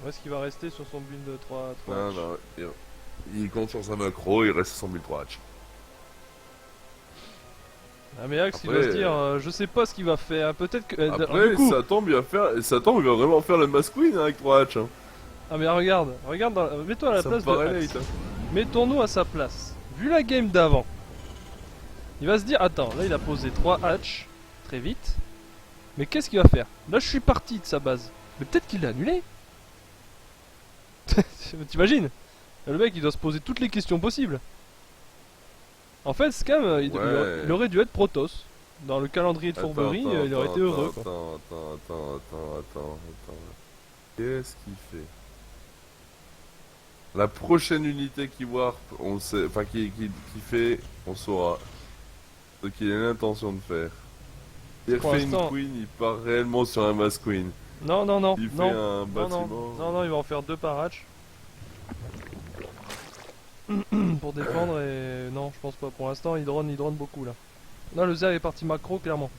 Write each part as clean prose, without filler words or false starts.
Où est-ce qu'il va rester sur son build de 3 Non, hatch? non, il compte sur sa macro, il reste sur 1003 hatch. Ah mais Axe il Après, doit se dire, je sais pas ce qu'il va faire, peut-être que... du après, coup... ça tombe, il va vraiment faire le Mass Queen hein, avec 3 hatch. Hein. Ah mais regarde, mets-toi à la Ça me place de paraît Axe. late. Hein. Mettons-nous à sa place. Vu la game d'avant, il va se dire, attends, là il a posé 3 hatch, très vite. Mais qu'est-ce qu'il va faire? Là je suis parti de sa base. Mais peut-être qu'il l'a annulé. T'imagines? Le mec il doit se poser toutes les questions possibles. En fait, Scam, Ouais. il aurait dû être Protoss. Dans le calendrier de fourberie, il aurait été heureux quoi. Attends. Qu'est-ce qu'il fait? La prochaine unité qui warp, on sait, enfin qui fait, on saura ce qu'il a l'intention de faire. Il Pour refait une l'instant... queen, il part réellement sur un Mass Queen. Non, non, non, Il fait non, un non, bâtiment. non, il va en faire 2 par hatch. Pour défendre et... Non, je pense pas. Pour l'instant, il drone beaucoup là. Là, le Zerg est parti macro, clairement.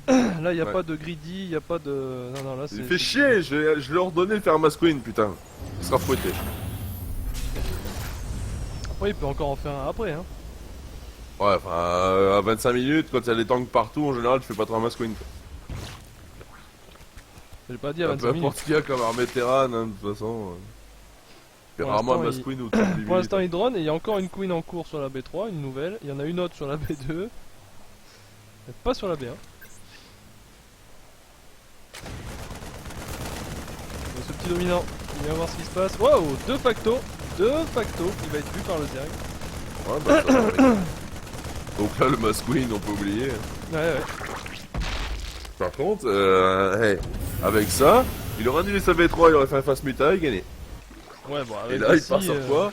Là, il n'y a Ouais. pas de greedy, il n'y a pas de... Non, non, là, c'est... Il fait chier, je leur donnais de faire un Mass Queen, putain. Il sera fouetté. Après, il peut encore en faire un après, hein. Ouais, enfin, à 25 minutes, quand il y a des tanks partout, en général, tu fais pas trop un Mass Queen. J'ai pas dit à Peu 25 minutes. importe ce qu'il y a comme armée terrane, hein, de toute façon. C'est Pour rarement un l'instant, Mass il- Queen au top 10 Pour minutes. l'instant, il drone et il y a encore une queen en cours sur la B3, une nouvelle. Il y en a une autre sur la B2. Mais pas sur la B1. Donc, ce petit dominant, il vient voir ce qui se passe. Wow, deux factos, il va être vu par le Zerg. Ouais, bah, ça va, mec. Donc là, le Mass Queen, on peut oublier. Ouais, ouais. Par contre, hey, avec ça, il aurait annulé sa V3, il aurait fait un fast muta et gagné. Ouais, bon, Et avec là, il ici, part sur quoi?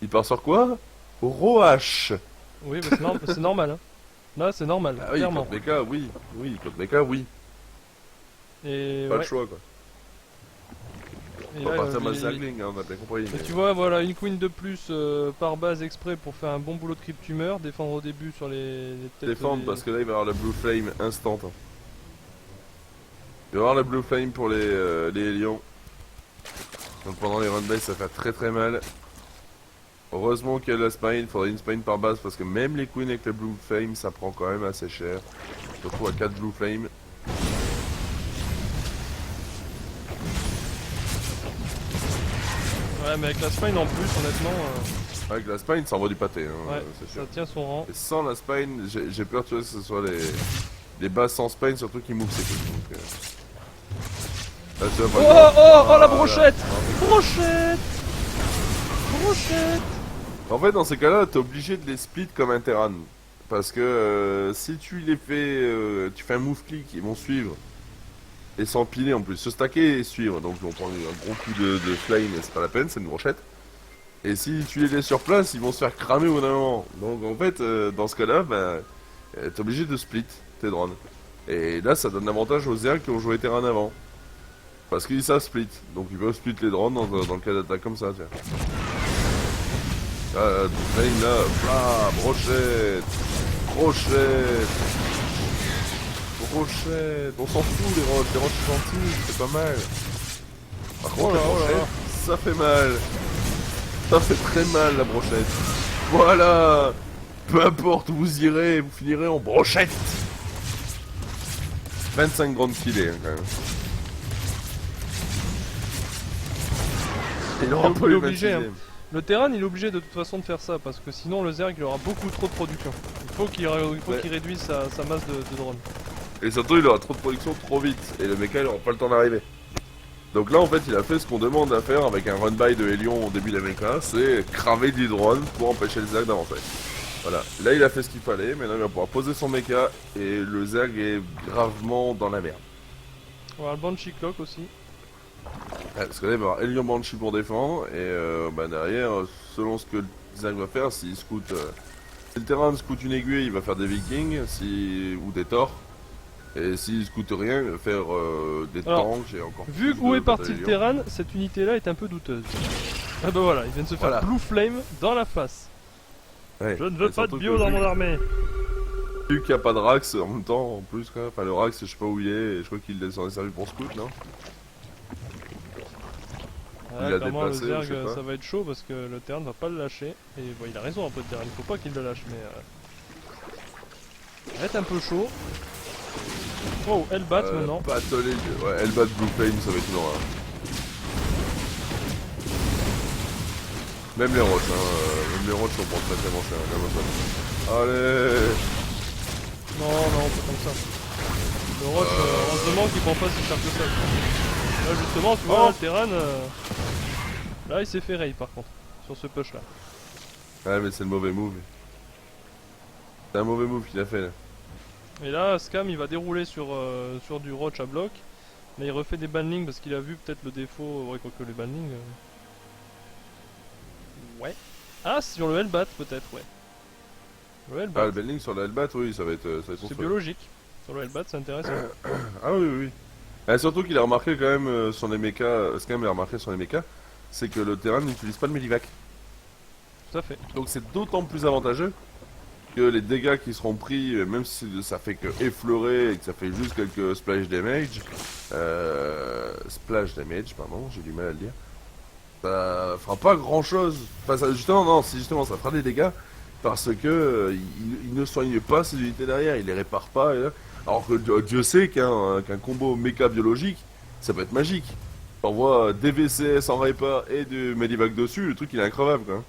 Il part sur quoi? Roach. Oui, bah, c'est normal. Hein. Là, c'est normal, Ah oui, clairement. contre Mecha, oui. Oui, contre Mecha, oui. Et, Pas ouais, le choix, quoi. et On va là, partir il- Mass Zergling, hein, on a bien compris. et mais- tu vois, voilà, une queen de plus par base exprès pour faire un bon boulot de creep tumeur, défendre au début sur les têtes Défendre, des- parce que là, il va y avoir la Blue Flame instant. Hein. Il va y avoir la Blue Flame pour les lions. Donc pendant les run base, ça fait très très mal. Heureusement qu'il y a la spine, il faudrait une spine par base parce que même les queens avec la Blue Flame, ça prend quand même assez cher. Surtout à 4 Blue Flame. Ouais, mais avec la spine en plus, honnêtement, Avec la spine, ça envoie du pâté, hein, ouais, c'est ça sûr. tient son rang. Et sans la spine, j'ai peur tu vois, que ce soit les bases sans spine, surtout qui move c'est cool. Donc, là, tu vois, par Oh, exemple, oh, oh, la voilà. brochette! Brochette! Brochette! En fait, dans ces cas-là, t'es obligé de les split comme un Terran. Parce que si tu les fais, tu fais un move click, ils vont suivre. Et s'empiler en plus, se stacker et suivre. Donc on prend un gros coup de flame, c'est pas la peine, c'est une brochette. Et si tu les laisses sur place, ils vont se faire cramer au bout d'un moment. Donc en fait, dans ce cas-là, bah, t'es obligé de split tes drones. Et là, ça donne l'avantage aux Zerg qui ont joué Terran avant. Parce qu'ils savent split. Donc ils peuvent split les drones dans le cas d'attaque comme ça, tiens. Flame là, bla, brochette, brochette, brochette. On s'en fout les roches sont gentils, c'est pas mal. Par contre, Oh là, la oh là là. brochette, ça fait mal. Ça fait très mal la brochette. Voilà. Peu importe où vous irez, vous finirez en brochette. 25 grandes filets hein, quand même. Il Il aura est pas eu obligé, 26e. hein. Le Terran, il est obligé de toute façon de faire ça parce que sinon le Zerg il aura beaucoup trop de production. Il faut Ouais. qu'il réduise sa masse de drones. Et surtout, il aura trop de production trop vite. Et le mecha, il aura pas le temps d'arriver. Donc là, en fait, il a fait ce qu'on demande à faire avec un run-by de Helion au début de la mecha, c'est cramer du drone pour empêcher le Zerg d'avancer. Voilà. Là, il a fait ce qu'il fallait. Maintenant, il va pouvoir poser son mecha. Et le Zerg est gravement dans la merde. On va le Banshee Clock aussi. Ouais, parce que là, il va y avoir Helion Banshee pour défendre. Et bah, derrière, selon ce que le Zerg va faire, s'il scout... si le terrain scout une aiguille, il va faire des vikings ou des Thors. Et s'il scoute rien, il va faire des Alors, tanks et encore Vu plus où de est parti le bataillons. Terran, cette unité là est un peu douteuse. Ah bah voilà, il vient de se faire Voilà. Blue Flame dans la face. Ouais. Je ne veux Et pas de surtout bio que dans vu- mon armée. Vu qu'il n'y a pas de Rax en même temps, en plus quoi. Enfin, le Rax, je sais pas où il est, et je crois qu'il s'en est servi pour scout, non? Ouais, l'a clairement, le déplacé, ou je sais Zerg, pas. ça va être chaud parce que le Terran va pas le lâcher. Et bon, il a raison un peu, le Terran, il faut pas qu'il le lâche, mais. Ça va être un peu chaud. Oh, Hellbat maintenant. Battle, ouais, Hellbat Blue Flame, ça va être une horreur. Même les roches, même les roches, on prend très très cher. Regarde ça. Allez. Non, pas comme ça. Le Roche, heureusement qu'il prend pas si cher que ça. Là, justement, tu vois, le Terran. Là, il s'est fait raid par contre, sur ce push là. Ouais, mais c'est le mauvais move. C'est un mauvais move qu'il a fait là. Et là, Scam il va dérouler sur du Roach à bloc. Là, il refait des banlings parce qu'il a vu peut-être le défaut. Ouais, quoique les banlings. Ouais. Ah, sur le Hellbat peut-être, ouais. Le Hellbat. Ah, le bending sur la Hellbat, oui, ça va être C'est construit. biologique. Sur le Hellbat, c'est intéressant. Ah oui, oui, oui. Surtout qu'il a remarqué quand même sur les mechas, ce qu'il a remarqué sur les mechas, c'est que le terrain n'utilise pas le Medivac. Tout à fait. Donc c'est d'autant plus avantageux que les dégâts qui seront pris, même si ça fait que effleurer et que ça fait juste quelques splash damage, pardon, j'ai du mal à le dire, ça fera pas grand chose. Enfin, justement, non, si justement ça fera des dégâts parce que il ne soigne pas ses unités derrière, il les répare pas. Alors que Dieu sait qu'un combo méca biologique, ça peut être magique. T'envoies des VCS en répar et du Medivac dessus, le truc il est increvable quoi.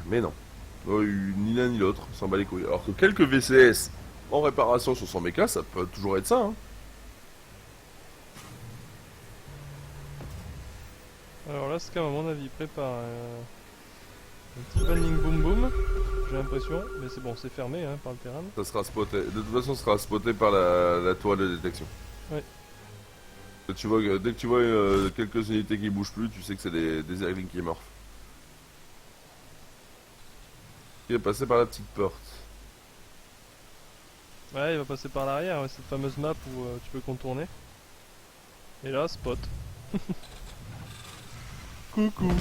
Mais non. Ni l'un ni l'autre, s'en bat les couilles. Alors que quelques VCS en réparation sur son méca, ça peut toujours être ça. Hein. Alors là, Scam, à mon avis, prépare un petit banning boom boom. J'ai l'impression, mais c'est bon, c'est fermé par le terrain. Ça sera spoté. De toute façon, ça sera spoté par la toile de détection. Ouais. Dès que tu vois quelques unités qui bougent plus, tu sais que c'est des Zerglings qui morphent. Il est passé par la petite porte. Ouais, il va passer par l'arrière, cette fameuse map où tu peux contourner. Et là, spot. Coucou.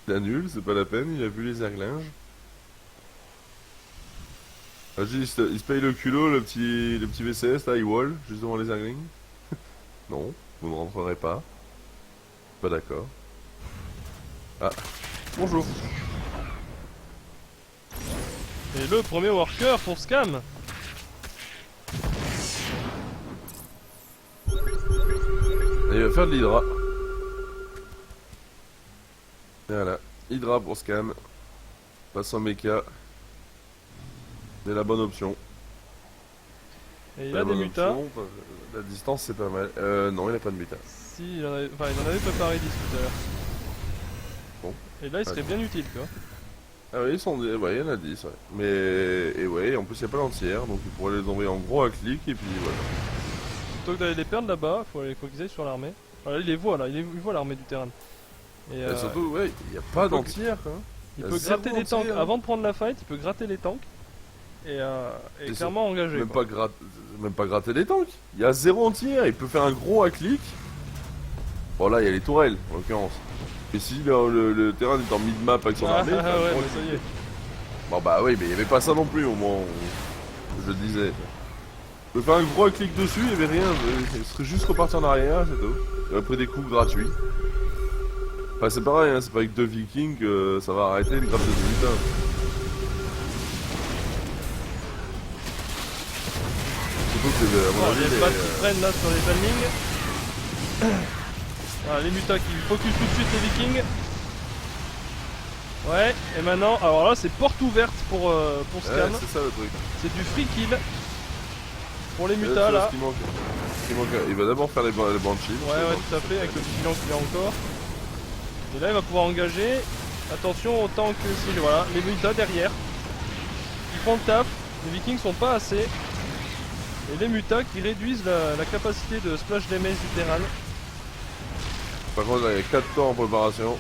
Il annule, c'est pas la peine, il a vu les Zerglings. Vas-y, il se paye le culot, le petit VCS là, il wall, juste devant les Zerglings. Non, vous ne rentrerez pas. Pas d'accord. Ah, bonjour. Et le premier worker pour Scam. Et il va faire de l'Hydra. Voilà, Hydra pour Scam. Passe en mecha. C'est la bonne option. Et il a des mutas. La distance c'est pas mal. Non, il a pas de muta. Si, il en avait préparé 10 tout à l'heure. Bon. Et là, il serait bien utile, tu vois. Ah oui, ouais, il y en a 10, ouais. Mais, et ouais, en plus il n'y a pas l'entière, donc il pourrait les envoyer en gros à clic, et puis voilà. Plutôt que d'aller les perdre là-bas, faut qu'ils aillent sur l'armée. Voilà, il les voit là, il voit l'armée du terrain. Et surtout, ouais, il n'y a pas d'entière, quoi. Il peut gratter les tanks, avant de prendre la fight, il peut gratter les tanks. Et clairement engager. Même pas gratter les tanks. Il y a 0 entière, il peut faire un gros à clic. Bon là, il y a les tourelles, en l'occurrence. Et si le terrain est en mid-map avec son armée... ouais, mais ça y est. Bon bah oui, mais il n'y avait pas ça non plus au moment où je le disais. Je peux faire un gros clic dessus, il n'y avait rien, il serait juste reparti en arrière, c'est tout. Il aurait pris des coups gratuits. Enfin c'est pareil, hein, c'est pas avec 2 vikings que ça va arrêter le grave de bulletin. Surtout que à mon avis... Les pattes qui prennent là sur les timings. Voilà, les mutas qui focus tout de suite les vikings. Ouais, et maintenant, alors là c'est porte ouverte pour Scam. Ouais, c'est ça le truc. C'est du free kill pour les mutas là. Ce qui manque, il va d'abord faire les banshees. Ouais, tout à fait, avec le vigilant qu'il a encore. Et là il va pouvoir engager. Attention au tank aussi, voilà, les mutas derrière. Ils font le taf, les vikings sont pas assez. Et les mutas qui réduisent la capacité de splash damage du terrain. Par contre, il y a 4 torts en préparation.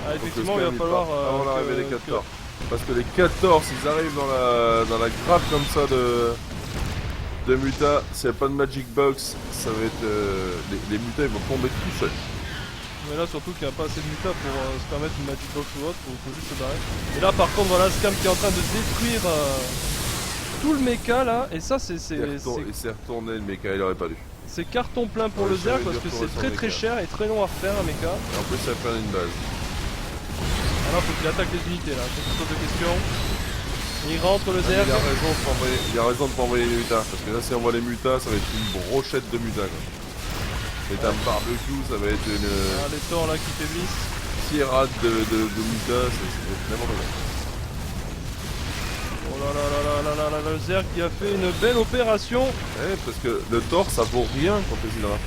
Ah, effectivement, il va falloir. Avant l'arrivée des 4 torts. Parce que les 4 torts, s'ils arrivent dans la grappe comme ça de muta, s'il n'y a pas de magic box, ça va être. Les mutas ils vont tomber tout seuls. Mais là, surtout qu'il n'y a pas assez de muta pour se permettre une magic box ou autre, faut juste se barrer. Et là, par contre, voilà, Scam qui est en train de détruire tout le mecha là, et ça, c'est. Il s'est retourné le mecha, il aurait pas dû. C'est carton plein pour Ouais, le ça Zerg veut parce dire que qu'on c'est reste en très très méca. cher et très long à refaire un mecha. Et en plus, ça va faire une base. Alors faut qu'il attaque les unités là, faut qu'il pose de questions. Il rentre le Ah, mais Zerg. il a raison de pas envoyer les mutas. Parce que là, si on envoie les mutas, ça va être une brochette de mutas. Quoi. C'est un barbecue, ça va être une Ah, les torts là qui faiblissent. tirade de mutas. C'est n'importe quoi. Oh là là là là là là là, le Zerg qui a fait une belle opération. Ouais, parce que le Thor, ça vaut rien contre les hydras.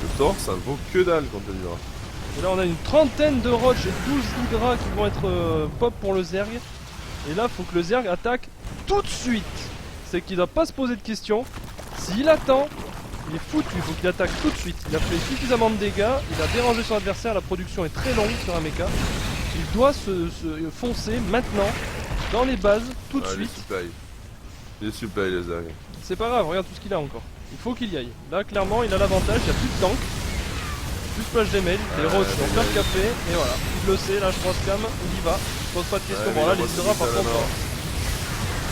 Le Thor, ça vaut que dalle contre les hydras. Et là on a une trentaine de roches et 12 hydras qui vont être pop pour le Zerg. Et là faut que le Zerg attaque tout de suite. C'est qu'il doit pas se poser de questions. S'il attend, il est foutu, il faut qu'il attaque tout de suite. Il a fait suffisamment de dégâts, il a dérangé son adversaire, la production est très longue sur un mecha. Il doit se foncer maintenant dans les bases tout de suite. Il est supply les Zerg. C'est pas grave, regarde tout ce qu'il a encore. Il faut qu'il y aille. Là clairement il a l'avantage, il n'y a plus de tank. Plus splash damage, les roches vont faire le café, et voilà. Il le sait, là je crois Scam, il y va. Il se pose pas de questions, Ouais, bon là mais les il a hydras pas par de contre. mort.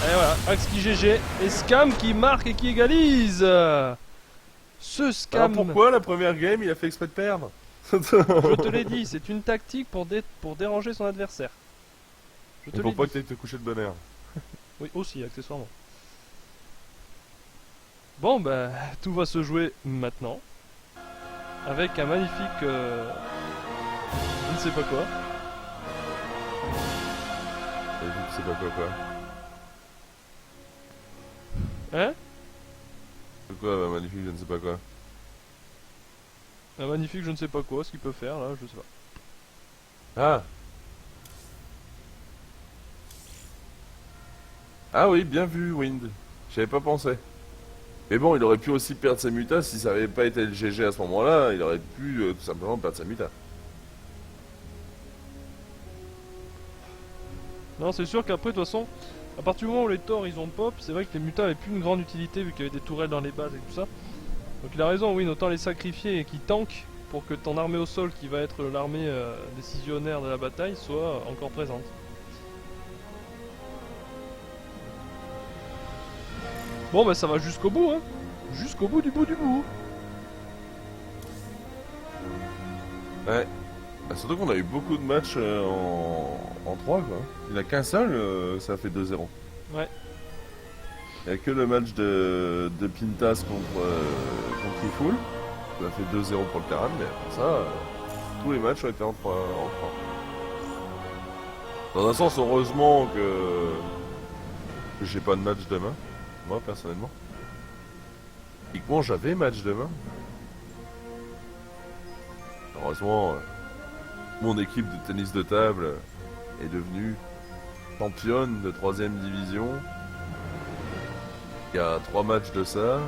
Et voilà, Axe qui GG, et Scam qui marque et qui égalise. Ce Scam, Alors pourquoi la première game, il a fait exprès de perdre? je te l'ai dit, c'est une tactique pour déranger son adversaire. Je te Et l'ai pour pas dit. que t'aies te coucher de bonne heure. Oui, aussi, accessoirement. Bon, bah, tout va se jouer maintenant. Avec un magnifique... je ne sais pas quoi. Et vu que c'est pas quoi. Hein? C'est quoi, bah, magnifique, je ne sais pas quoi. Un magnifique je ne sais pas quoi, ce qu'il peut faire, là, je sais pas. Ah. Ah oui, bien vu, Wind. J'avais pas pensé. Mais bon, il aurait pu aussi perdre sa muta si ça avait pas été le GG à ce moment-là. Il aurait pu tout simplement perdre sa muta. Non, c'est sûr qu'après, de toute façon, à partir du moment où les Thors ils ont pop, c'est vrai que les mutas avaient plus une grande utilité vu qu'il y avait des tourelles dans les bases et tout ça. Donc il a raison, oui, autant les sacrifier et qu'ils tankent pour que ton armée au sol, qui va être l'armée décisionnaire de la bataille, soit encore présente. Bon, bah ça va jusqu'au bout, hein. Jusqu'au bout du bout du bout. Ouais. Bah, surtout qu'on a eu beaucoup de matchs en 3 quoi. Il n'y en a qu'un seul, ça a fait 2-0. Ouais. Il n'y a que le match de Pintas contre Ifoul. Ça a fait 2-0 pour le terrain, mais pour ça, tous les matchs ont été en 3. Dans un sens, heureusement que j'ai pas de match demain, moi personnellement. Et que moi j'avais match demain. Heureusement, mon équipe de tennis de table est devenue championne de 3ème division. Il y a 3 matchs de ça.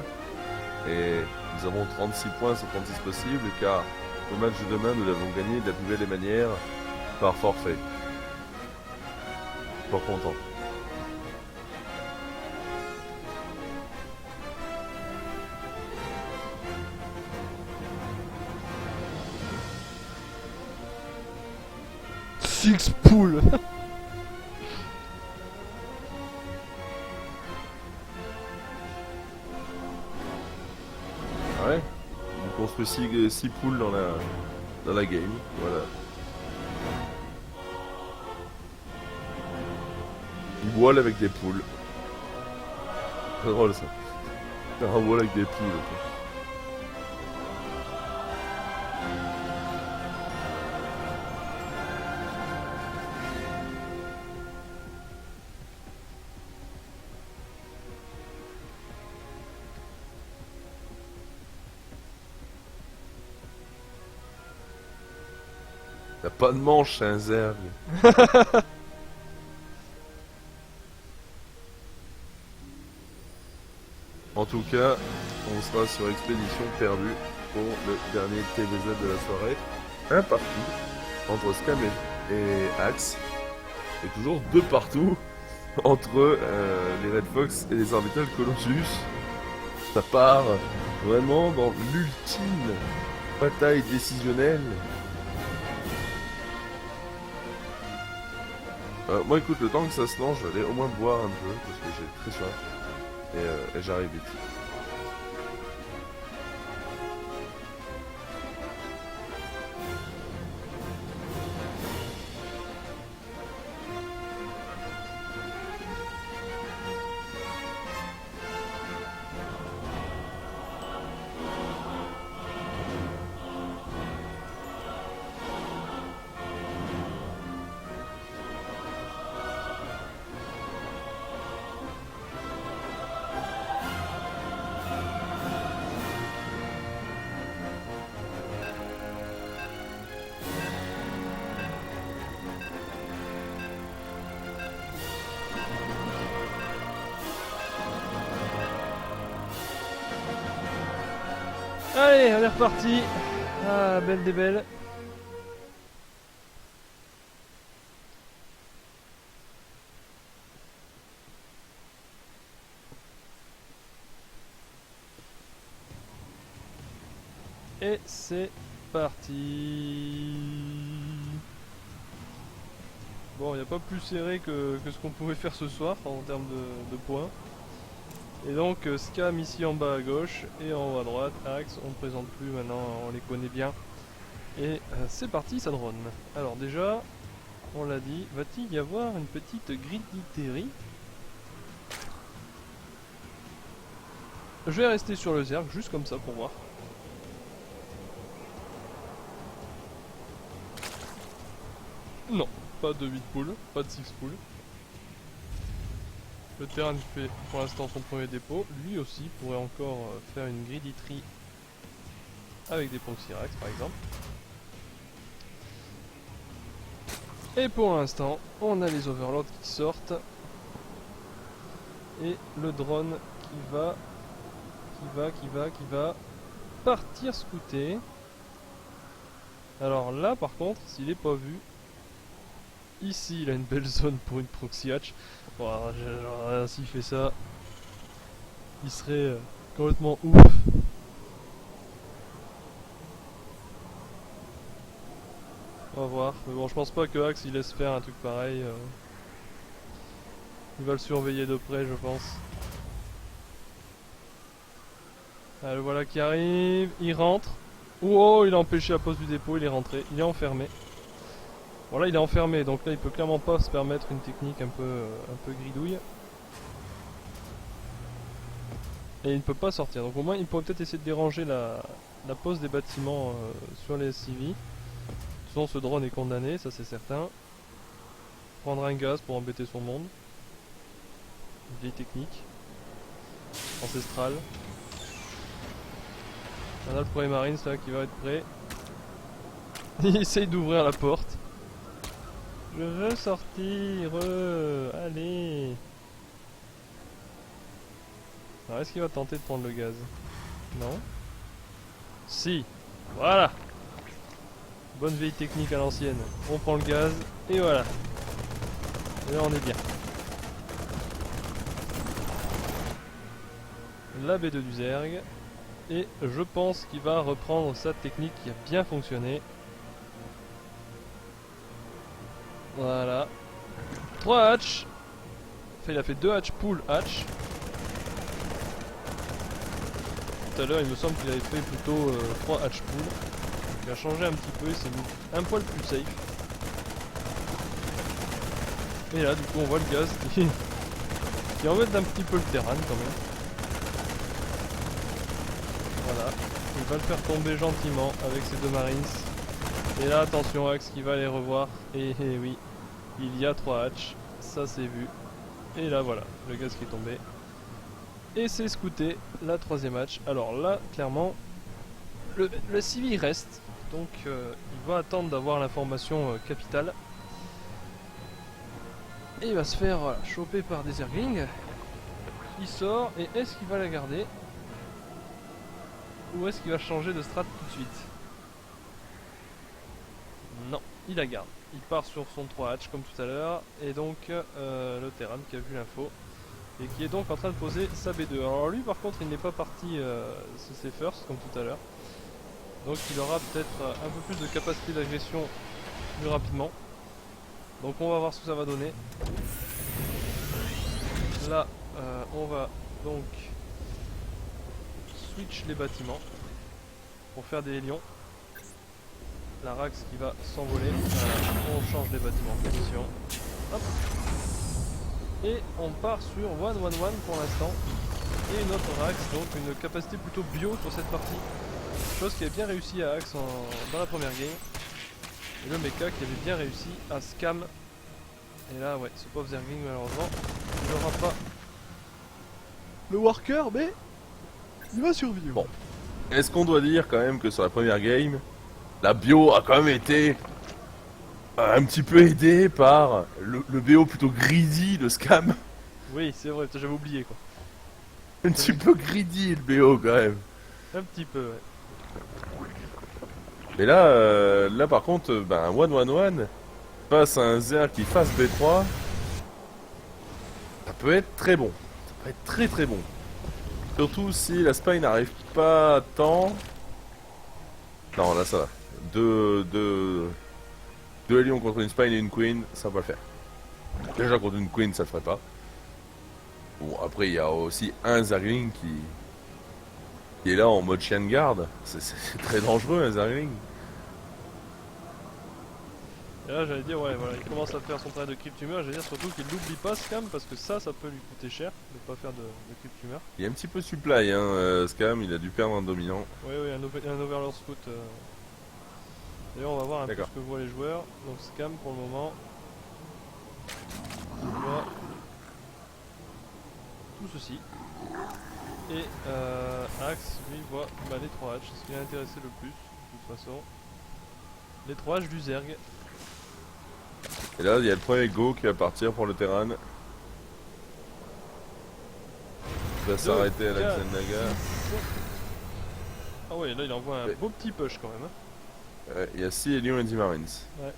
Et nous avons 36 points sur 36 possibles, car le match de demain, nous l'avons gagné de la plus belle des manières, par forfait. Pas content. Six poules. Ouais. On construit 6 poules dans la game. Voilà. Une voile avec des poules. C'est drôle ça. Faire un voile avec des poules. Ok. T'as pas de manche, c'est un zerg. En tout cas, on sera sur expédition perdue pour le dernier TVZ de la soirée. Un partout entre Scam et Axe. Et toujours 2 partout entre les Red Fox et les Orbital Colossus. Ça part vraiment dans l'ultime bataille décisionnelle. Moi écoute, le temps que ça se lance, j'allais au moins boire un peu parce que j'ai très soif et j'arrive vite. Allez, on est reparti. Ah, belle des belles. Et c'est parti. Bon, il n'y a pas plus serré que ce qu'on pouvait faire ce soir en termes de points. Et donc Scam ici en bas à gauche et en haut à droite, Axe, on ne présente plus maintenant, on les connaît bien. Et c'est parti, ça drone. Alors déjà, on l'a dit, va-t-il y avoir une petite griditerie? Je vais rester sur le zerg, juste comme ça pour voir. Non, pas de 8 poules, pas de 6 poules. Le terrain fait pour l'instant son premier dépôt. Lui aussi pourrait encore faire une griditerie avec des Ponxirax par exemple. Et pour l'instant, on a les overlords qui sortent. Et le drone qui va partir scouter. Alors là par contre, s'il est pas vu, ici il a une belle zone pour une proxy hatch. Bon, s'il fait ça, il serait complètement ouf. On va voir, mais bon je pense pas que Axe il laisse faire un truc pareil. Il va le surveiller de près je pense. Ah, le voilà qui arrive, il rentre. Oh, il a empêché la pose du dépôt, il est rentré, il est enfermé. Bon là il est enfermé, donc là il peut clairement pas se permettre une technique un peu gridouille. Et il ne peut pas sortir, donc au moins il pourrait peut-être essayer de déranger la pose des bâtiments sur les SCV. De toute façon ce drone est condamné, ça c'est certain. Prendre un gaz pour embêter son monde. Une vieille technique. Ancestrale. On a le premier Marines là qui va être prêt. Il essaye d'ouvrir la porte. Je veux sortir, allez. Alors est-ce qu'il va tenter de prendre le gaz? Non. Si, voilà. Bonne vieille technique à l'ancienne. On prend le gaz et voilà. Et là on est bien. La B2 du Zerg. Et je pense qu'il va reprendre sa technique qui a bien fonctionné. Voilà. 3 hatch. Enfin il a fait 2 hatch pool hatch. Tout à l'heure il me semble qu'il avait fait plutôt 3 hatch pool. Il a changé un petit peu, il s'est mis un poil plus safe. Et là du coup on voit le gaz qui embête un petit peu le terrain quand même. Voilà, il va le faire tomber gentiment avec ses 2 marines. Et là attention Axe qui va les revoir. Et oui, il y a 3 hatch, ça c'est vu. Et là voilà, le gaz qui est tombé. Et c'est scouté, la 3ème hatch. Alors là, clairement, le civil reste. Donc il va attendre d'avoir l'information capitale. Et il va se faire choper par des Zerglings. Il sort, et est-ce qu'il va la garder? Ou est-ce qu'il va changer de strat tout de suite? Non, il la garde. Il part sur son 3 hatch comme tout à l'heure. Et donc le Terran qui a vu l'info. Et qui est donc en train de poser sa B2. Alors lui par contre il n'est pas parti c'est first comme tout à l'heure. Donc il aura peut-être un peu plus de capacité d'agression plus rapidement. Donc on va voir ce que ça va donner. Là on va donc switch les bâtiments pour faire des lions. La Rax qui va s'envoler. On change les bâtiments en position. Hop. Et on part sur 1-1-1 pour l'instant. Et une autre Rax, donc une capacité plutôt bio sur cette partie. Chose qui avait bien réussi à Axe dans la première game. Et le mecha qui avait bien réussi à scam. Et là ouais, ce pauvre Zergling malheureusement, il n'aura pas le worker, mais il va survivre. Bon, est-ce qu'on doit dire quand même que sur la première game, la bio a quand même été un petit peu aidée par le BO plutôt greedy de Scam. Oui, c'est vrai, j'avais oublié quoi. Un petit peu greedy le BO quand même. Un petit peu, ouais. Mais là, là par contre, un 1-1-1 face à un Zer qui fasse B3, ça peut être très bon. Ça peut être très très bon. Surtout si la spy n'arrive pas à temps. Non, là ça va. Deux lions contre une spy et une queen, ça va le faire. Déjà contre une queen, ça le ferait pas. Bon, après il y a aussi un Zergling qui est là en mode chien de garde. C'est très dangereux un Zergling. Et là j'allais dire ouais voilà, il commence à faire son travail de cryptumeur, j'allais dire surtout qu'il l'oublie pas Scam parce que ça peut lui coûter cher de pas faire de cryptumeur. Il y a un petit peu de supply hein, Scam, il a dû perdre un dominant. Oui un Overlord Scout. D'ailleurs on va voir un peu ce que voient les joueurs. Donc Scam pour le moment. Il voit tout ceci. Et Axe lui voit les 3 H, c'est ce qui l'a intéressé le plus de toute façon. Les 3 H du Zerg. Et là, il y a le premier Go qui va partir pour le terrain. Il va s'arrêter à la Xel'Naga. Ah ouais, là il envoie un beau petit push quand même. Ouais, il y a 6 Lions et 10 Marines. Ouais.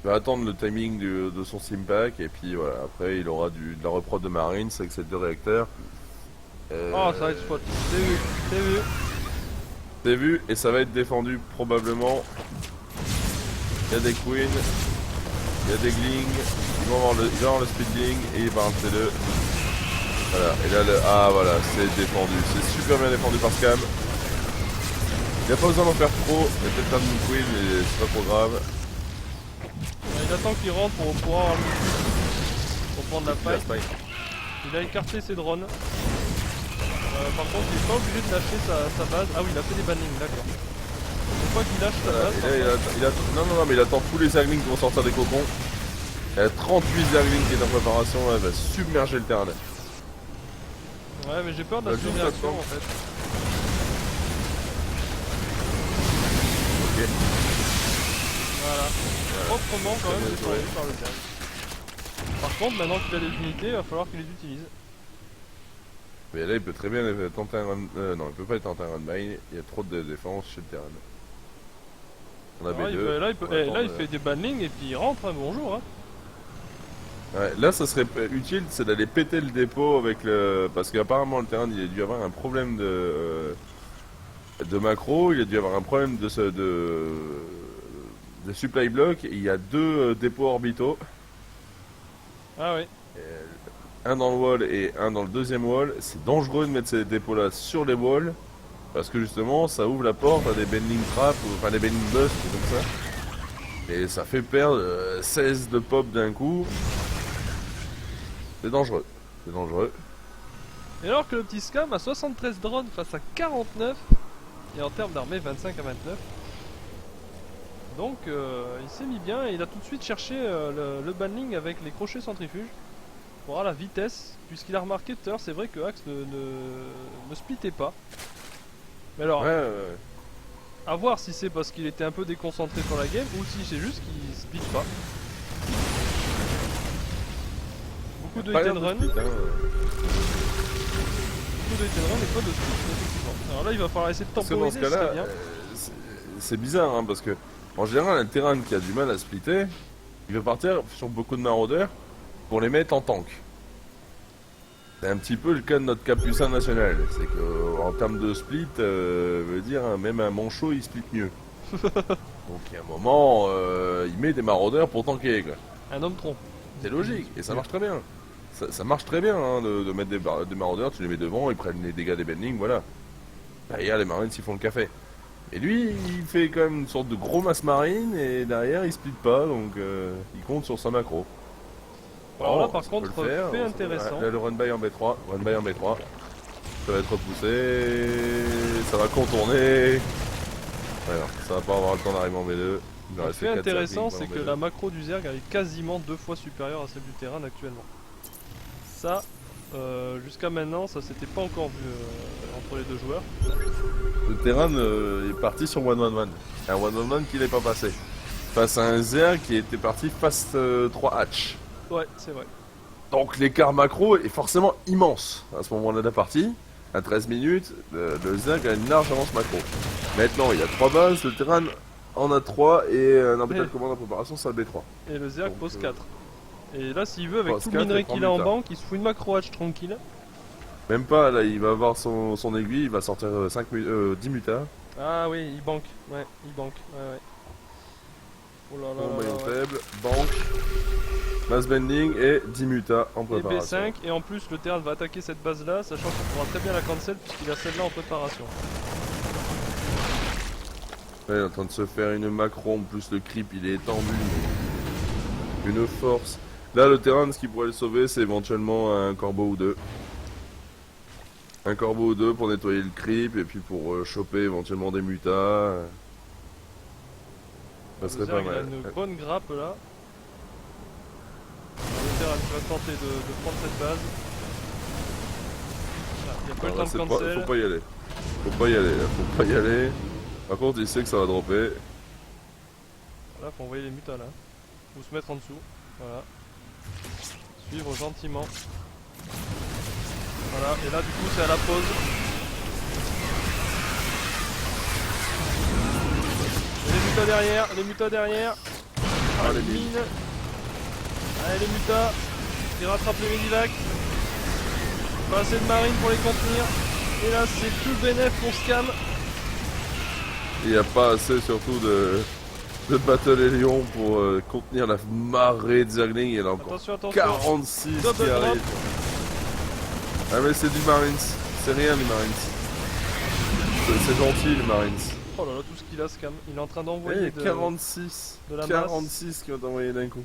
Il va attendre le timing de son Simpack et puis voilà, après il aura de la reprod de Marines avec ses 2 réacteurs. Oh, ça va être spot. C'est vu, c'est vu. C'est vu et ça va être défendu probablement. Il y a des queens, il y a des glings, il va avoir le speedling et il va rentrer 2. Voilà, et là ah voilà, c'est défendu, c'est super bien défendu par Scam. Il n'y a pas besoin d'en faire trop, il y a peut-être un de queen mais c'est pas trop grave. Il attend qu'il rentre pour pouvoir avoir le pour prendre la fight. Il a écarté ses drones. Par contre il est pas obligé de lâcher sa base. Ah oui il a fait des bannings, d'accord. Une fois qu'il lâche sa base. Et là, non mais il attend tous les Zerglings qui vont sortir des cocons. Il y a 38 Zerglings qui est en préparation, là, il va submerger le terrain. Ouais mais j'ai peur de la submersion en fait. Ok. Voilà. Proprement quand même défendu par le Zerg. Par contre maintenant qu'il a des unités, il va falloir qu'il les utilise. Mais là il peut très bien tenter un run... non il peut pas tenter un run by, il y a trop de défense chez le terrain. On a B2. Là il fait des bannings et puis il rentre, hein, bonjour hein. Ouais, là ça serait utile, c'est d'aller péter le dépôt avec le... Parce qu'apparemment le terrain il a dû avoir un problème de macro, il a dû avoir un problème de supply block, et il y a 2 dépôts orbitaux. Ah oui. Un dans le wall et un dans le deuxième wall. C'est dangereux de mettre ces dépôts là sur les walls parce que justement ça ouvre la porte à des bending traps, enfin des bending busts comme ça. Et ça fait perdre 16 de pop d'un coup. C'est dangereux. C'est dangereux. Et alors que le petit Scam a 73 drones face à 49 et en termes d'armée 25 à 29. Donc il s'est mis bien et il a tout de suite cherché le banning avec les crochets centrifuges pour avoir la vitesse, puisqu'il a remarqué tout à l'heure, c'est vrai que Axe ne splittait pas. Mais alors, à voir si c'est parce qu'il était un peu déconcentré sur la game ou si c'est juste qu'il split pas. Beaucoup de hit and run. Beaucoup de hit and run et pas de split effectivement. Alors là il va falloir essayer de temporiser, dans ce cas-là, c'est bizarre hein, parce que en général un terrain qui a du mal à splitter, il va partir sur beaucoup de maraudeurs pour les mettre en tank. C'est un petit peu le cas de notre capucin national. C'est que en termes de split, veut dire même un manchot il split mieux. Donc il y a un moment, il met des maraudeurs pour tanker quoi. Un homme tronc. C'est logique et ça marche très bien. Ça marche très bien hein, de mettre des maraudeurs, tu les mets devant, ils prennent les dégâts des bendings, voilà. Derrière les marines ils font le café. Et lui il fait quand même une sorte de gros masse marine et derrière il split pas donc il compte sur sa macro. Alors là par contre, fait intéressant. Là, le run by en B3, ça va être repoussé, ça va contourner. Alors, ça va pas avoir le temps d'arriver en B2. Ce qui fait intéressant, c'est que la macro du Zerg est quasiment 2 fois supérieure à celle du terrain actuellement. Ça, jusqu'à maintenant, ça s'était pas encore vu entre les deux joueurs. Le terrain est parti sur 1-1-1. Un 1-1-1 qui n'est pas passé. Face à un Zerg qui était parti face 3 hatch. Ouais, c'est vrai. Donc l'écart macro est forcément immense à ce moment-là de la partie. À 13 minutes, le Zerg a une large avance macro. Maintenant, il y a 3 bases, le Terran en a 3 et un orbital commande en préparation, ça B3. Et le Zerg Donc, pose 4. Et là, s'il veut, avec pose tout le 4 minerai et prend qu'il a en Muta. banque, il se fout une macro hatch tranquille. Même pas, là, il va avoir son aiguille, il va sortir 10 mutas. Ah oui, il banque. Ouais, il banque. Ouais, ouais. Oh là là Bon, là maillon là, ouais. faible, banque, mass bending et 10 mutas en Et préparation. B5, et en plus le Terran va attaquer cette base là, sachant qu'il pourra très bien la cancel puisqu'il a celle-là en préparation. Ouais, il est en train de se faire une macro, en plus le creep il est étendu. Une force. Là, le Terran, ce qui pourrait le sauver, c'est éventuellement un corbeau ou deux. Un corbeau ou deux pour nettoyer le creep et puis pour choper éventuellement des mutas. Ça Le serait Zerg pas il a mal. une bonne grappe là. Alors, le Terran va tenter de prendre cette base. Ah, il n'y a pas le temps de cancel. Faut pas y aller. Faut pas y aller, là. Faut pas y aller. Par contre, il sait que ça va dropper. Là, faut envoyer les mutas là. Ou se mettre en dessous. Voilà. Suivre gentiment. Voilà, et là du coup c'est à la pause. Et les mutas derrière. Ah, les les mines. mines. Allez les mutas. Qui rattrapent les Medivac. Pas assez de marine pour les contenir. Et là c'est tout bénef pour Scam. Il n'y a pas assez surtout de Battle Hélion pour contenir la marée de Zergling. Il y en a encore Attention. 46 Double qui drop. arrivent. Ah mais c'est du Marines. C'est rien les Marines. C'est gentil les Marines. Oh là là, tout ce qu'il a Scam. Il est en train d'envoyer Eh, 46. de la masse. 46 qui ont envoyé d'un coup.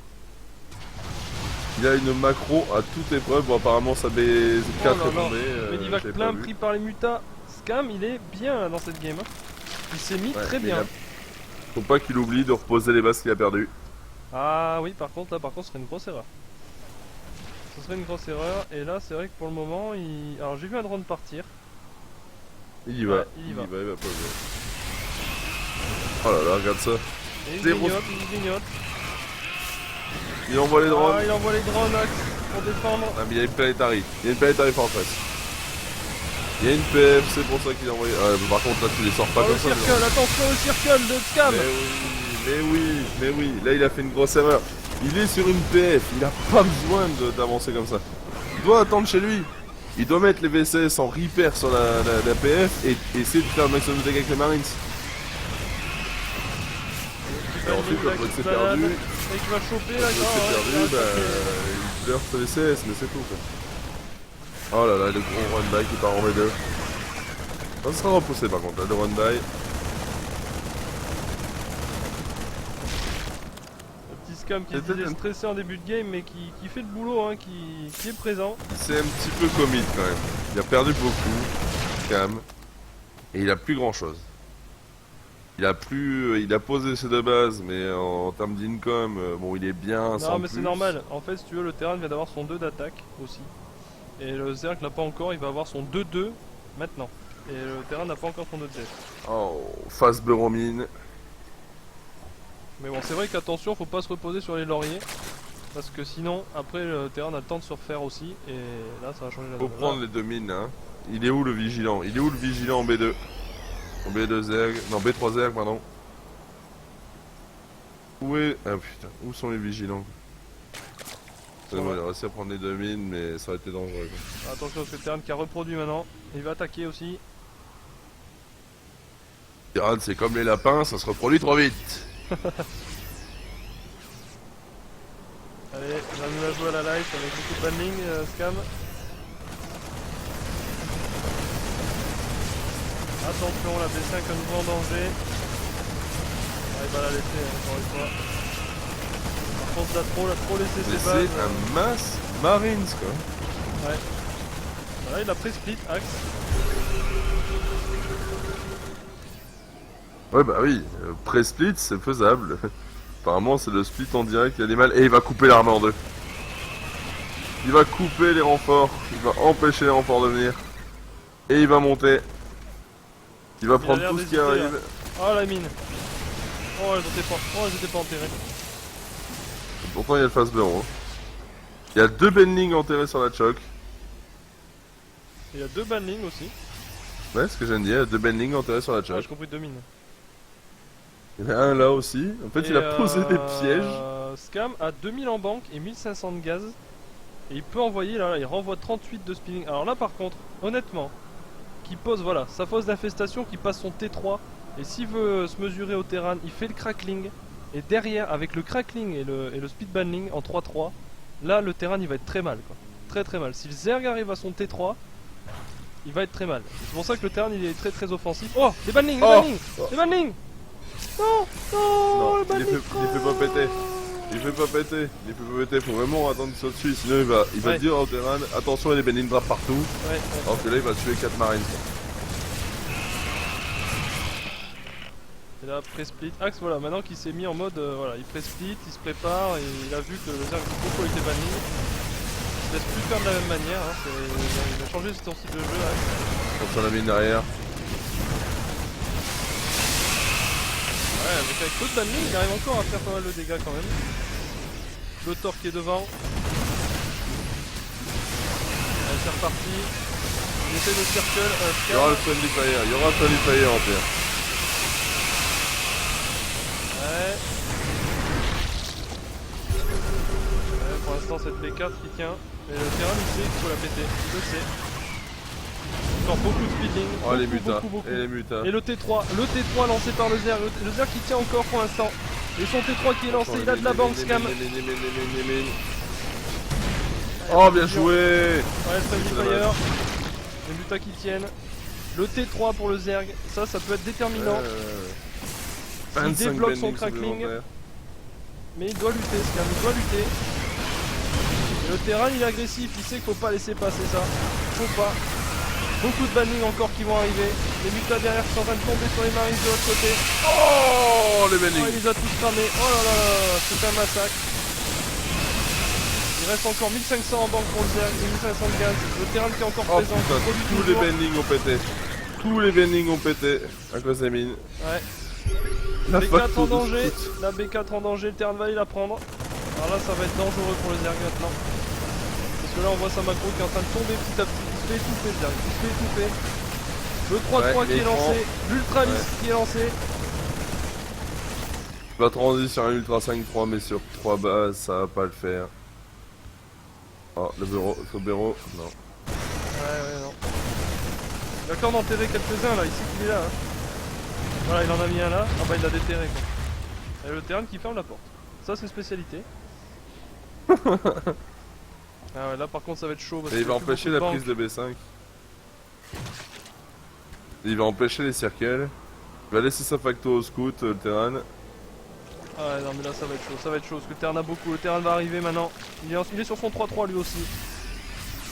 Il a une macro à toute épreuve. Bon, apparemment ça B4 Oh là est là. tombé. Medivac j'ai plein pas vu. pris par les mutas. Scam il est bien là, dans cette game. Hein. Il s'est mis Ouais, très mais bien. Faut pas qu'il oublie de reposer les bases qu'il a perdues. Ah oui, par contre, ce serait une grosse erreur. Ce serait une grosse erreur, et là, c'est vrai que pour le moment, il... Alors, j'ai vu un drone partir. Il y va. Ouais, il y va. Il va poser. Oh là là, regarde ça. Et il Zéro. grignote. Il envoie les drones. Ah, il envoie les drones Axe, pour défendre. Ah mais il y a une Planetary. Il y a une Planetary Fortress. Il y a une PF, c'est pour ça qu'il a envoyé. Ah, mais par contre là tu les sors pas Oh, comme le ça. circle, attention au circle de Scam. Mais oui. Là il a fait une grosse erreur. Il est sur une PF. Il a pas besoin d'avancer comme ça. Il doit attendre chez lui. Il doit mettre les VCS en repair sur la PF et essayer de faire un maximum de dégâts avec les Marines. Et ensuite, le truc c'est perdu. Et qui va choper là, Le truc c'est perdu, il pleure sur les CS, mais c'est tout quoi. Oh là là, le gros run-by qui part en V2. Ça sera repoussé par contre, là, le run-by. Le petit Scam qui est stressé en début de game, mais qui fait le boulot, hein, qui est présent. C'est un petit peu comique quand même. Il a perdu beaucoup, Cam. Et il a plus grand chose. Il a posé ses deux bases, mais en termes d'income, bon, il est bien. Non, sans mais c'est plus. normal. En fait, si tu veux, le Terran vient d'avoir son 2 d'attaque aussi. Et le Zerg l'a pas encore, il va avoir son 2-2 maintenant. Et le Terran n'a pas encore son 2 de def. Oh, face Buromine. Mais bon, c'est vrai qu'attention, faut pas se reposer sur les lauriers. Parce que sinon, après, le Terran a le temps de se refaire aussi. Et là, ça va changer la Faut donne. prendre les deux mines, hein. Il est où le vigilant? Il est où le vigilant en B2? En B2 Zerg, non B3 Zerg, pardon. Où est... Ah putain, où sont les vigilants? C'est bon, il a réussi à prendre les deux mines, mais ça aurait été dangereux. Quoi. Attention, parce que le Terran qui a reproduit maintenant. Il va attaquer aussi. Tirade, c'est comme les lapins, ça se reproduit trop vite. Allez, on va nous la jouer à la life avec beaucoup de banning, Scam. Attention, la B5 à nouveau en danger. Ah, il va la laisser encore une fois. Par contre, il a trop laissé ses Mais bases. c'est un mass Marines quoi. Ouais. Voilà, il a pris split, axe. Ouais bah oui, pré-split c'est faisable. Apparemment c'est le split en direct qui a des mal. Et il va couper l'armée en deux. Il va couper les renforts. Il va empêcher les renforts de venir. Et il va monter. Il va prendre l'air tout ce qui d'hésiter, arrive. là. Oh la mine. Oh elles étaient pas enterrées. Pourtant il y a le face bureau. Il y a deux Benling enterrés sur la choc. Et il y a 2 banlings aussi. Ouais, ce que je viens de dire, 2 bendings enterrés sur la Ah, charge. j'ai compris 2 mines. Il y en a un là aussi. En fait, Et, il a posé des pièges. Scam a 2000 en banque et 1500 de gaz. Et il peut envoyer, là, il renvoie 38 de spinning. Alors là, par contre, honnêtement, qui pose, voilà, sa fosse d'infestation, qui passe son T3. Et s'il veut se mesurer au terrain, il fait le crackling. Et derrière, avec le crackling et le speed banning en 3-3, là, le terrain, il va être très mal, quoi. Très très mal. Si le Zerg arrive à son T3, il va être très mal. C'est pour ça que le terrain, il est très très offensif. Oh, les banlings, les Oh. banlings, les banlings. Non, non, Non, le il banning les fait pas péter. Il fait pas péter. Il fait pas péter. Faut vraiment attendre qu'il soit dessus. Sinon, il va Ouais. dire au terrain attention, il y a des bending traps partout. Ouais, Alors que là, il va tuer 4 marines. Et là, pré-split. Axe, voilà, maintenant qu'il s'est mis en mode, voilà, il pré-split, il se prépare, et il a vu que le Zerg joue beaucoup avec les banning. Il se laisse plus faire de la même manière, hein, il a changé son style de jeu, Axe. Comme ça, la mine derrière. Ouais, avec peu de banning, il arrive encore à faire pas mal de dégâts quand même. Le Thor qui est devant. Allez, c'est reparti. Il essaie de circle, Il y aura le friendly fire. Il y aura le friendly fire en terre. Ouais. Ouais, pour l'instant cette B4 qui tient. Et le terrain il sait qu'il faut la péter, il le sait. Encore beaucoup de speeding, Oh, les beaucoup, mutas. beaucoup. Et les mutas. Et le T3 lancé par le Zerg, le Zerg qui tient encore pour l'instant. Et son T3 qui est lancé, il a de la banque Scam. Oh, bien joué. Ouais, Friendly Fire. Les mutas qui tiennent. Le T3 pour le Zerg, ça peut être déterminant. S'il 25 débloque son bendings crackling, supplémentaires. mais il doit lutter, Scam, il doit lutter. Et le terrain il est agressif, il sait qu'il faut pas laisser passer ça. Faut pas. Beaucoup de banning encore qui vont arriver. Les mutas derrière qui sont en train de tomber sur les marines de l'autre côté. Oh, les Oh, bendings. il les a tous cramés. Oh là là là, c'est un massacre. Il reste encore 1500 en banque pour le Zerg et 1500 de gaz. Le terrain qui est encore Oh présent. putain, qui produit tous les toujours. bendings ont pété. Tous les bendings ont pété à cause des mines. Ouais. La B4 faute en de danger. foot. La B4 en danger, le terrain va aller la prendre. Alors là, ça va être dangereux pour le Zerg maintenant. Parce que là, on voit sa macro qui est en train de tomber petit à petit. Il se fait étouffer, le Zerg. Il se fait étouffer. Le 3-3 Ouais, qui est lancé. L'Ultralis Ouais. qui est lancé. Il va transi sur un Ultra 5-3, mais sur 3 bases, ça va pas le faire. Oh, le bureau, non. Ouais, non. Il a quand même enterré quelques-uns là, il sait qu'il est là. Hein. Voilà, il en a mis un là. Ah bah, il l'a déterré quoi. Et le terrain qui ferme la porte. Ça, c'est une spécialité. Ah ouais, là par contre, ça va être chaud. Parce Et il qu'il y va a plus empêcher beaucoup la de prise de B5. Il va empêcher les circles. Il va laisser sa facto au scout, le terrain. Ah ouais, non mais là ça va être chaud, parce que le terrain a beaucoup, le terrain va arriver maintenant. Il est sur son 3-3 lui aussi.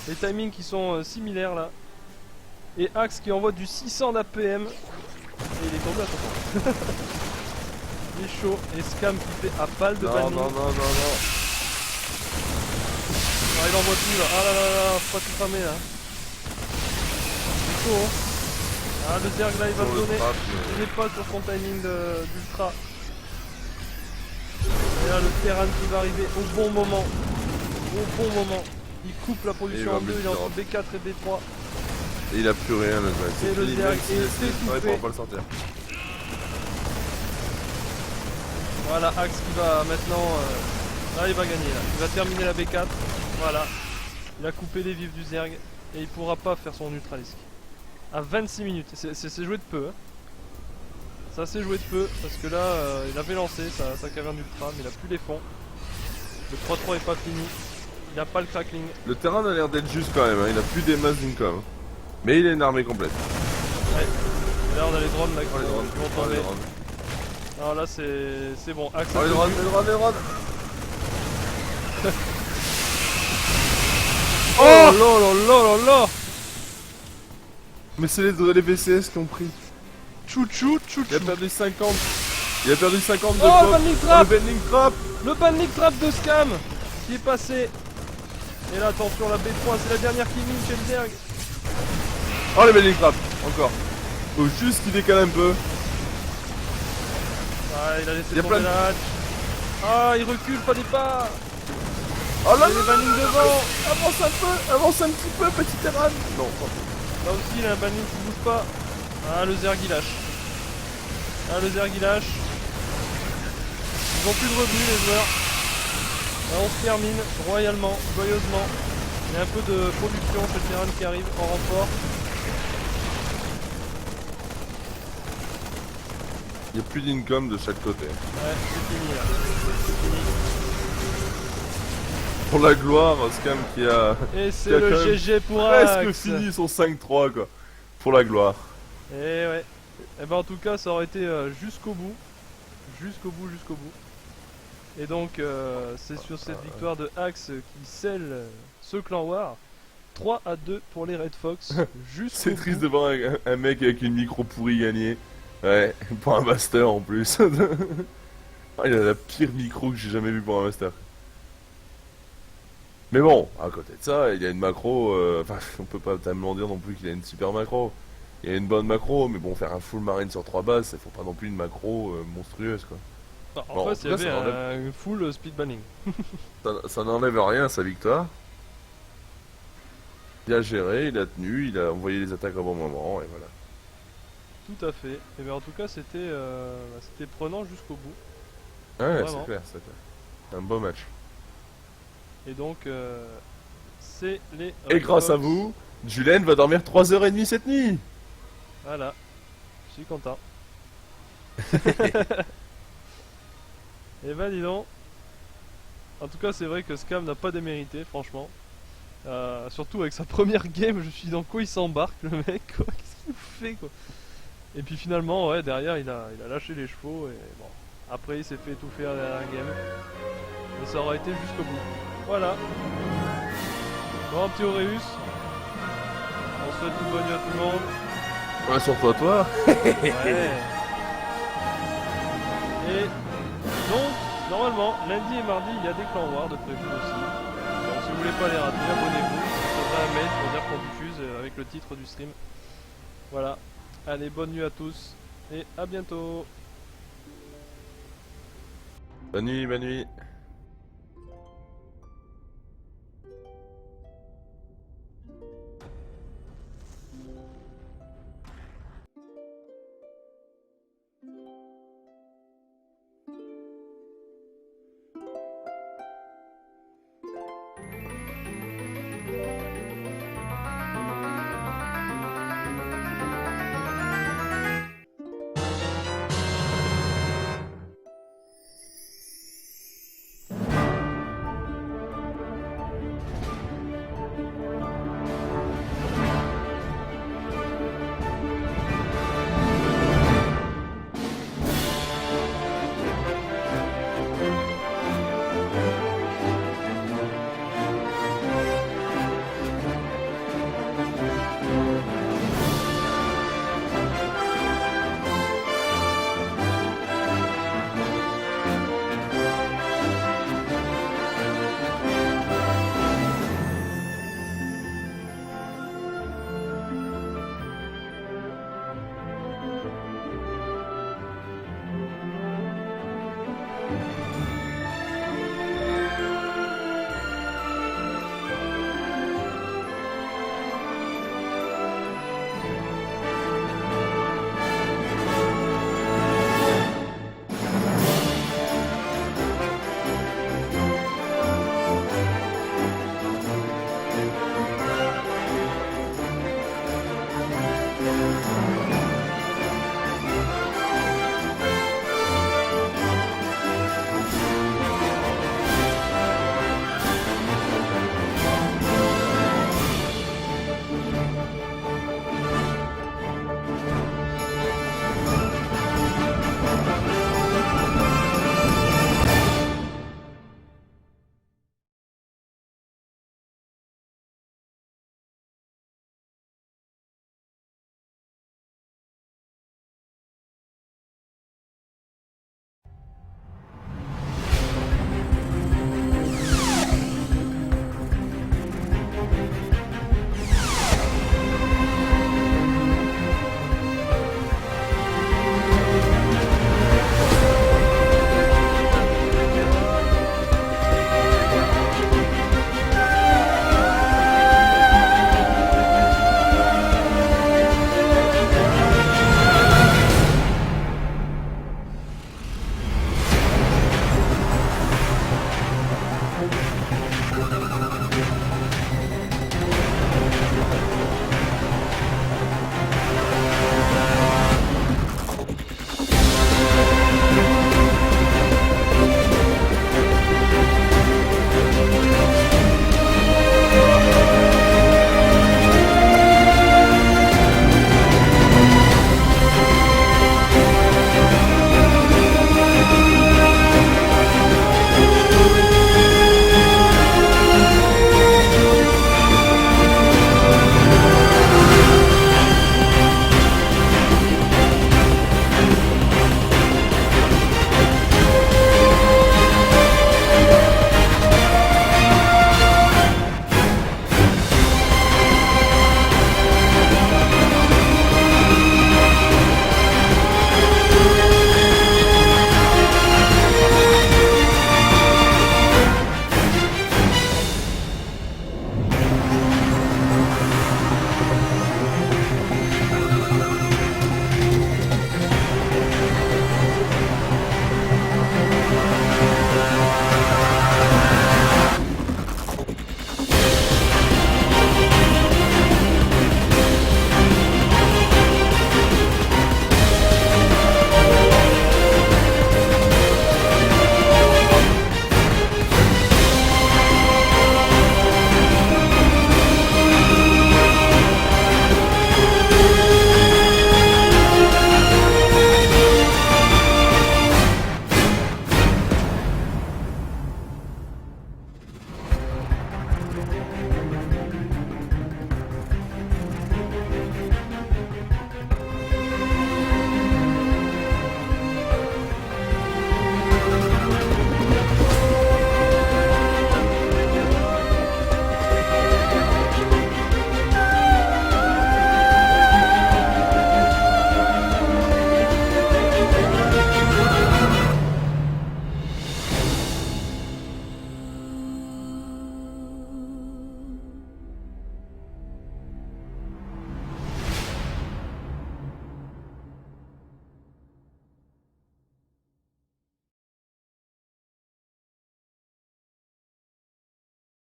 Les timings qui sont similaires là. Et Axe qui envoie du 600 d'APM. Et il est tombé, attention. Il est chaud. Et Scam qui fait à balle de Non, banning. non. Ah, il envoie tout là. Ah là là là, faut pas tout cramer là. C'est chaud hein. Ah le Zerg là il va Sur me le donner. trap, Il n'est pas sur son timing d'ultra. Et là le terrain qui va arriver au bon moment. Au bon moment. Il coupe la Et il production va en deux, il est entre multi-drop. B4 et B3. Et il a plus rien, le Zerg. Et le fini, Zerg mec, s'il est laisse les étouffé. traits, il pourra pas le sortir. Voilà Axe qui va maintenant... Là il va gagner là. Il va terminer la B4. Voilà. Il a coupé les vifs du Zerg. Et il pourra pas faire son ultralisque. À 26 minutes. C'est joué de peu. Hein. Ça c'est joué de peu. Parce que là il avait lancé sa caverne d'ultra. Mais il a plus les fonds. Le 3-3 est pas fini. Il a pas le crackling. Le terrain a l'air d'être juste quand même, hein. Il a plus des masses d'income. Mais il a une armée complète. Ouais. Et là on a les drones là qui Oh les drones, qui vont oh tomber. les drones. Alors là c'est bon. Axe Oh a les tenu. drones, les drones. Oh là là là là là. Mais c'est les VCS qui ont pris. Chouchou chouchou. Il a perdu 50. Il a perdu 50 de Oh, pop. banning trap. Le bending trap. Le banning trap de Scam qui est passé. Et là attention la B3 c'est la dernière qui mine chez le Zerg. Oh les bending trap. Encore. Faut juste qu'il décale un peu. Ah il a laissé Il y a tomber plein de- la hatch. Ah il recule pas des pas. Oh là Et là, les bannings devant. avance un petit peu, petit Terran. Non, Là aussi, il a un banning qui bouge pas. Ah, le Zerg il lâche. Ah, le Zerg il lâche. Ils ont plus de revenus, les joueurs. Là, on se termine royalement, joyeusement. Il y a un peu de production chez le Terran qui arrive en renfort. il n'y a plus d'income de chaque côté. Ouais, c'est fini là. C'est fini. Pour la gloire, Scam qui a Et c'est Qui a le quand même GG pour presque Axe. fini son 5-3 quoi. Pour la gloire. Et ouais. Et ben en tout cas, ça aurait été jusqu'au bout. Jusqu'au bout, jusqu'au bout. Et donc, c'est sur cette victoire de Axe qui scelle ce clan War. 3-2 pour les Red Fox. Jusqu'au C'est triste bout. de voir un mec avec une micro pourrie gagner. Ouais, pour un master en plus. Ah, il a la pire micro que j'ai jamais vu pour un master. Mais bon, à côté de ça, il a une macro. Enfin, on peut pas tellement dire non plus qu'il a une super macro. Il a une bonne macro, mais bon, faire un full marine sur 3 bases, ça faut pas non plus une macro monstrueuse quoi. En Bon, en face, tout il y cas, avait ça enlève- un full speed banning. Ça n'enlève rien à sa victoire. Il a géré, il a tenu, il a envoyé les attaques au bon moment, et voilà. Tout à fait. Et bien en tout cas, c'était prenant jusqu'au bout. Ouais, Vraiment. c'est clair, c'est clair. C'est un beau match. Et donc, c'est les Et Red grâce à Fox. vous, Julien va dormir 3h30 cette nuit. Voilà. Je suis content. Et ben dis donc. En tout cas, c'est vrai que Scam n'a pas démérité, franchement. Surtout avec sa première game, je me suis dit dans quoi il s'embarque le mec, quoi. Qu'est-ce qu'il fait, quoi. Et puis finalement, ouais, derrière, il a lâché les chevaux et bon. Après, il s'est fait étouffer à la dernière game. Mais ça aura été jusqu'au bout. Voilà. Bon, un petit Auréus. On souhaite une bonne nuit à tout le monde. Ouais, surtout à toi. Ouais. Et donc, normalement, lundi et mardi, il y a des clans War de prévu aussi. Donc si vous voulez pas les rater, abonnez-vous. Vous aurez un mail pour dire qu'on diffuse avec le titre du stream. Voilà. Allez, bonne nuit à tous et à bientôt. Bonne nuit, bonne nuit.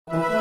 Voilà.